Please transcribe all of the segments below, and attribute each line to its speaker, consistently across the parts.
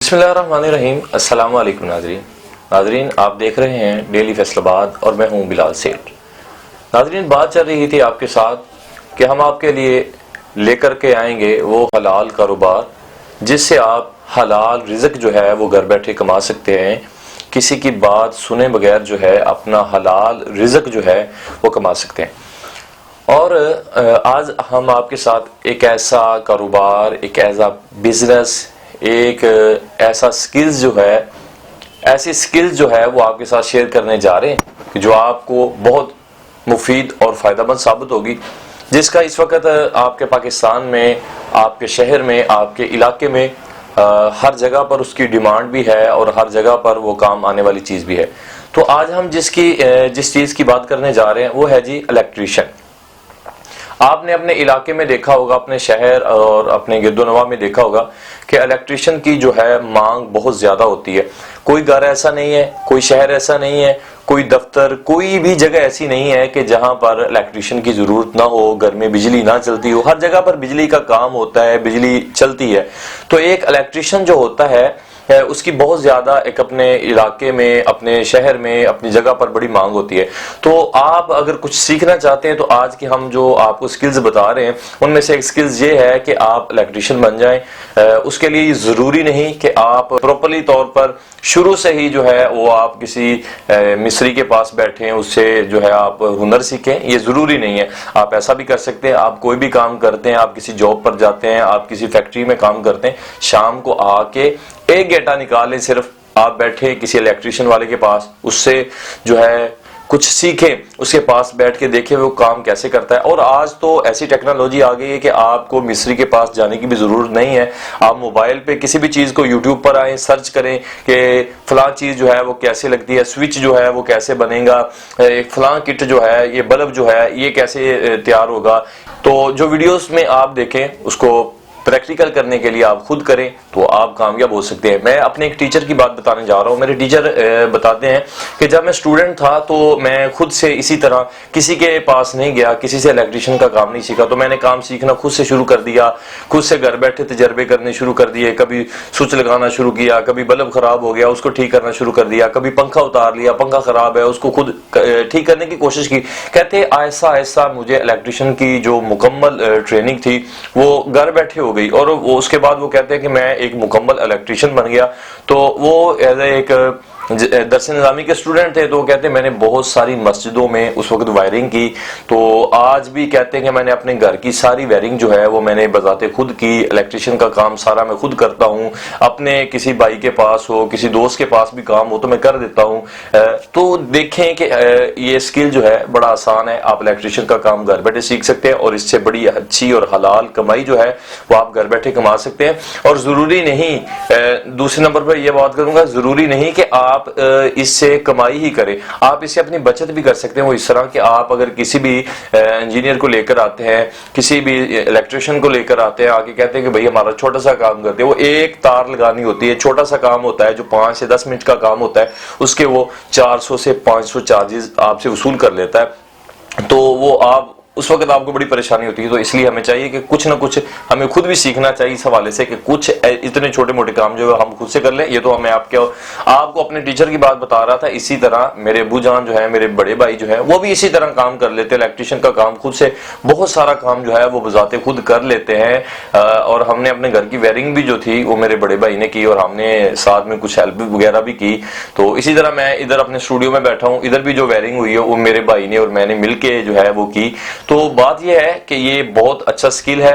Speaker 1: बिस्मिल्लाहिर्रहमानिर्रहीम। अस्सलाम वालेकुम नाज़रीन, आप देख रहे हैं डेली फैसलाबाद और मैं हूं बिलाल सेठ। नाज़रीन, बात चल रही थी आपके साथ कि हम आपके लिए लेकर के आएंगे वो हलाल कारोबार जिससे आप हलाल रिज़्क जो है वो घर बैठे कमा सकते हैं। किसी की बात सुने बगैर जो है अपना हलाल रिज़्क जो है वो कमा सकते हैं। और आज हम आपके साथ एक ऐसा कारोबार, एक ऐसा बिजनेस, एक ऐसा स्किल्स जो है, ऐसी स्किल्स जो है वो आपके साथ शेयर करने जा रहे हैं कि जो आपको बहुत मुफीद और फ़ायदेमंद साबित होगी, जिसका इस वक्त आपके पाकिस्तान में, आपके शहर में, आपके इलाके में हर जगह पर उसकी डिमांड भी है और हर जगह पर वो काम आने वाली चीज़ भी है। तो आज हम जिस चीज़ की बात करने जा रहे हैं वो है जी इलेक्ट्रीशियन। आपने अपने इलाके में देखा होगा, अपने शहर और अपने गिरदोनवा में देखा होगा कि इलेक्ट्रीशियन की जो है मांग बहुत ज़्यादा होती है। कोई घर ऐसा नहीं है, कोई शहर ऐसा नहीं है, कोई दफ्तर, कोई भी जगह ऐसी नहीं है कि जहां पर इलेक्ट्रीशियन की ज़रूरत ना हो, घर में बिजली ना चलती हो। हर जगह पर बिजली का काम होता है, बिजली चलती है। तो एक इलेक्ट्रीशियन जो होता है उसकी बहुत ज़्यादा एक अपने इलाके में, अपने शहर में, अपनी जगह पर बड़ी मांग होती है। तो आप अगर कुछ सीखना चाहते हैं तो आज की हम जो आपको स्किल्स बता रहे हैं उनमें से एक स्किल्स ये है कि आप इलेक्ट्रीशियन बन जाएं। उसके लिए ज़रूरी नहीं कि आप प्रॉपरली तौर पर शुरू से ही जो है वो आप किसी मिस्त्री के पास बैठे हैं, उससे जो है आप हुनर सीखें, ये ज़रूरी नहीं है। आप ऐसा भी कर सकते हैं, आप कोई भी काम करते हैं, आप किसी जॉब पर जाते हैं, आप किसी फैक्ट्री में काम करते हैं, शाम को आके एक घंटा निकालें, सिर्फ आप बैठे किसी इलेक्ट्रीशियन वाले के पास, उससे जो है कुछ सीखें, उसके पास बैठ के देखें वो काम कैसे करता है। और आज तो ऐसी टेक्नोलॉजी आ गई है कि आपको मिस्त्री के पास जाने की भी ज़रूरत नहीं है। आप मोबाइल पे किसी भी चीज़ को यूट्यूब पर आए, सर्च करें कि फ़लाँ चीज़ जो है वो कैसे लगती है, स्विच जो है वो कैसे बनेगा, एक फ़लाँ किट जो है, ये बल्ब जो है ये कैसे तैयार होगा। तो जो वीडियोस में आप देखें उसको प्रैक्टिकल करने के लिए आप खुद करें तो आप कामयाब हो सकते हैं। मैं अपने एक टीचर की बात बताने जा रहा हूँ। मेरे टीचर बताते हैं कि जब मैं स्टूडेंट था तो मैं खुद से इसी तरह किसी के पास नहीं गया, किसी से इलेक्ट्रीशियन का काम नहीं सीखा। तो मैंने काम सीखना खुद से शुरू कर दिया, खुद से घर बैठे तजर्बे करने शुरू कर दिए। कभी स्विच लगाना शुरू किया, कभी बल्ब खराब हो गया उसको ठीक करना शुरू कर दिया, कभी पंखा उतार लिया, पंखा खराब है उसको खुद ठीक करने की कोशिश की। कहते ऐसा ऐसा मुझे इलेक्ट्रीशियन की जो मुकम्मल ट्रेनिंग थी वो घर बैठे हो गई। और वो उसके बाद वो कहते हैं कि मैं एक मुकम्मल इलेक्ट्रीशियन बन गया। तो वो एज एक दरस निज़ामी के स्टूडेंट थे, तो वो कहते हैं मैंने बहुत सारी मस्जिदों में उस वक्त वायरिंग की। तो आज भी कहते हैं कि मैंने अपने घर की सारी वायरिंग जो है वो मैंने बजाते खुद की। इलेक्ट्रीशियन का काम सारा मैं खुद करता हूँ। अपने किसी भाई के पास हो, किसी दोस्त के पास भी काम हो तो मैं कर देता हूँ। तो देखें कि ये स्किल जो है बड़ा आसान है। आप इलेक्ट्रीशियन का काम घर बैठे सीख सकते हैं और इससे बड़ी अच्छी और हलाल कमाई जो है वो आप घर बैठे कमा सकते हैं। और ज़रूरी नहीं, दूसरे नंबर पर यह बात करूंगा, ज़रूरी नहीं कि आप इससे कमाई ही करें, आप इससे अपनी बचत भी कर सकते हैं। वो इस तरह कि आप अगर किसी भी इंजीनियर को लेकर आते हैं, किसी भी इलेक्ट्रिशियन को लेकर आते हैं, आके कहते हैं कि भाई हमारा छोटा सा काम करते हैं, वो एक तार लगानी होती है, छोटा सा काम होता है जो 5 से 10 मिनट का काम होता है, उसके वो 400 से 500 चार्जेस आपसे वसूल कर लेता है। तो वो आप उस वक्त आपको बड़ी परेशानी होती है। तो इसलिए हमें चाहिए कि कुछ ना कुछ हमें खुद भी सीखना चाहिए इस हवाले से कि कुछ इतने छोटे मोटे काम जो है हम खुद से कर लें। ये तो हमें आपको अपने टीचर की बात बता रहा था। इसी तरह मेरे अबू जान जो है, मेरे बड़े भाई जो है, वो भी इसी तरह काम कर लेते हैं। इलेक्ट्रीशियन का काम खुद से बहुत सारा काम जो है वो बजाते खुद कर लेते हैं। और हमने अपने घर की वायरिंग भी जो थी वो मेरे बड़े भाई ने की और हमने साथ में कुछ हेल्प वगैरह भी की। तो इसी तरह मैं इधर अपने स्टूडियो में बैठा हूँ, इधर भी जो वायरिंग हुई है वो मेरे भाई ने और मैंने मिलके जो है वो की। तो बात यह है कि ये बहुत अच्छा स्किल है।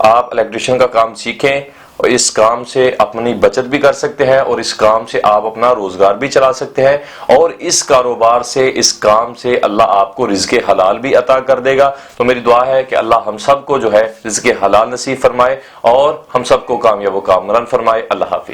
Speaker 1: आप इलेक्ट्रीशियन का काम सीखें और इस काम से अपनी बचत भी कर सकते हैं और इस काम से आप अपना रोजगार भी चला सकते हैं। और इस कारोबार से, इस काम से अल्लाह आपको रिज़्क़े हलाल भी अता कर देगा। तो मेरी दुआ है कि अल्लाह हम सबको जो है रिज़्क़े हलाल नसीब फरमाए और हम सबको कामयाब व कामरान फरमाए। अल्लाह हाफिज।